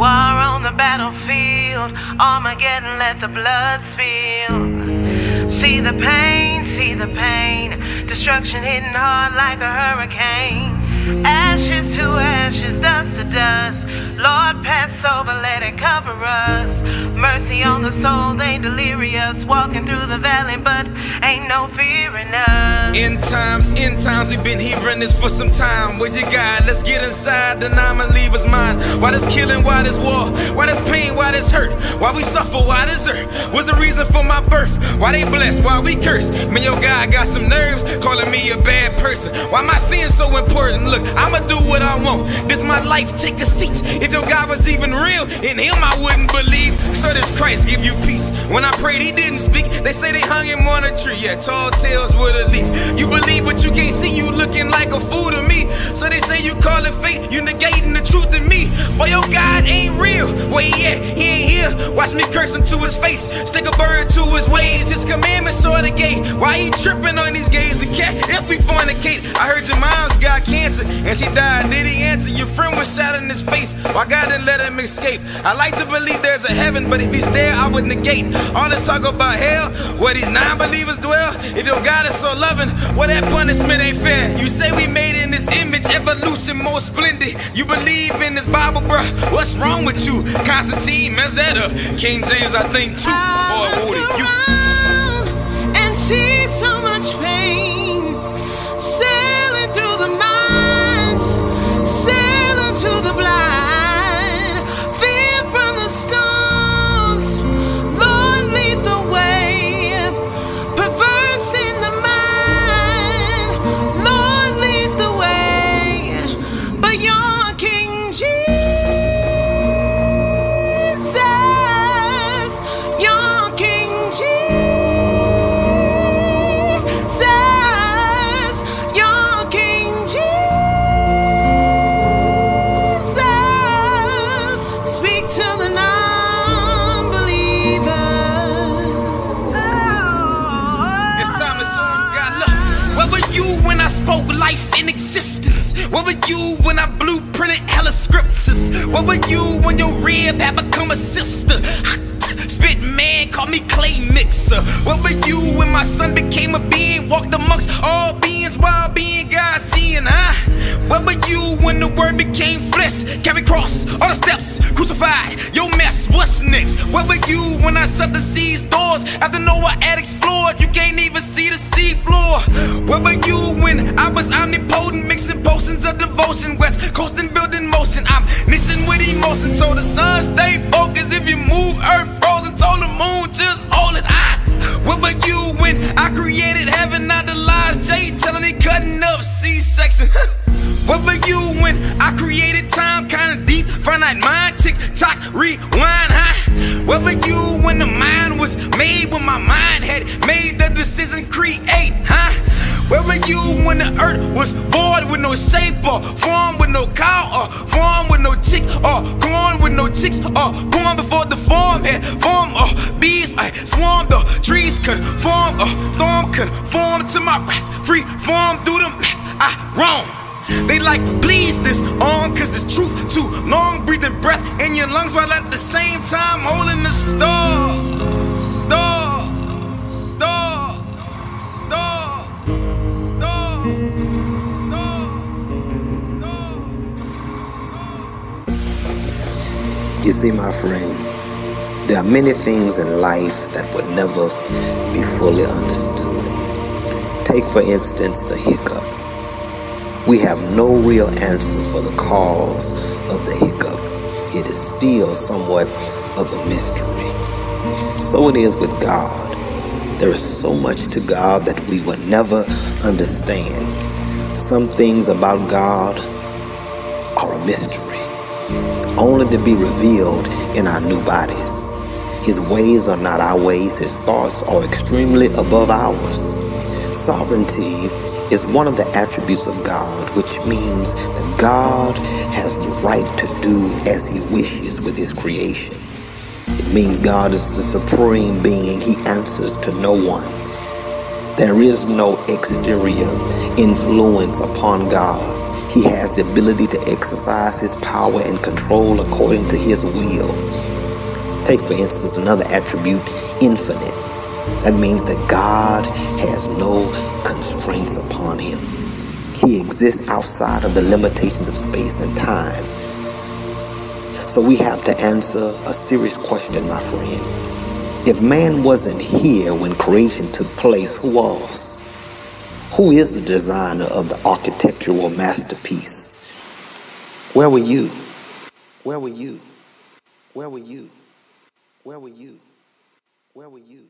War on the battlefield, Armageddon, let the blood spill. See the pain, destruction hitting hard like a hurricane. Ashes to ashes, dust to dust. Lord, pass over, let it cover us. Mercy on the soul, they delirious. Walking through the valley, but ain't no fear in us. End times, we've been hearing this for some time. Where's your God? Let's get inside the non-believer's mind. Why this killing? Why this war? Why this pain? Why this hurt? Why we suffer? Why this hurt? What's the reason for my birth? Why they blessed? Why we cursed? Man, your God got some nerves, calling me a bad person. Why my sin so important? Look, I'ma do what I want. This my life, take a seat. If your God was even real, in him I wouldn't believe. So does Christ give you peace? When I prayed, he didn't speak. They say they hung him on a tree. Yeah, tall tales with a leaf. You believe what you can't see, you looking like a fool to me. So they say you call it fate, you negating the truth in me. Boy, your God ain't real. Where he at? He ain't here. Watch me curse him to his face, stick a bird to his ways. His commandments are the gate. Why he tripping on these gays? And cat, if we fornicate. I heard your mom's got cancer and she died. Did he answer? Your friend was shot in his face. Why God didn't let him escape? I like to believe there's a heaven, but if he's there, I would negate all this talk about hell, where these non-believers dwell. If your God is so loving, well, that punishment ain't fair. You say we made in this image, evolution more splendid. You believe in this Bible, bruh? What's wrong with you? Constantine messed that up. King James, I think, too. Boy, Woody, you and see so much pain sailing through the minds, sailing to the blind, fear from the storms. Lord, lead the way, perverse in the mind. Lord, lead the way, but your King Jesus, your King Jesus. Spoke life in existence. Where were you when I blueprinted hella scriptures? Where were you when your rib had become a sister? Spit man, call me clay mixer. Where were you when my son became a being? Walked amongst all beings while being God seeing, huh? Where were you when the word became flesh? Carry cross, all the steps, crucified, your mess, what's next? Where were you when I shut the sea's doors? After Noah had explored, you can't even see the sea floor. Where were you when I was omnipotent, mixing potions of devotion, west coasting, building motion, I'm mixing with emotion. Told the sun stay focused, if you move, earth frozen. Told the moon just hold it. Where were you when I created heaven, not the lies Jay telling it cutting up C-section? Where were you when I created time kinda deep, finite mind, tick tock, rewind, huh? Where were you when the mind was made, when my mind had made the decision create, huh? Where were you when the earth was void with no shape or form, with no cow or form with no chick or corn with no chicks or corn before the form had form or bees I swarmed or trees conform or storm conform to my wrath, free form through the math I roam. They like, please this on, cause it's truth too long, breathing breath in your lungs while at the same time holding the star. You see, my friend, there are many things in life that would never be fully understood. Take, for instance, the hiccup. We have no real answer for the cause of the hiccup. It is still somewhat of a mystery. So it is with God. There is so much to God that we will never understand. Some things about God are a mystery, only to be revealed in our new bodies. His ways are not our ways. His thoughts are extremely above ours. Sovereignty is one of the attributes of God, which means that God has the right to do as he wishes with his creation. It means God is the supreme being. He answers to no one. There is no exterior influence upon God. He has the ability to exercise his power and control according to his will. Take, for instance, another attribute, infinite. That means that God has no constraints upon him. He exists outside of the limitations of space and time. So we have to answer a serious question, my friend. If man wasn't here when creation took place, who was? Who is the designer of the architectural masterpiece? Where were you? Where were you? Where were you? Where were you? Where were you?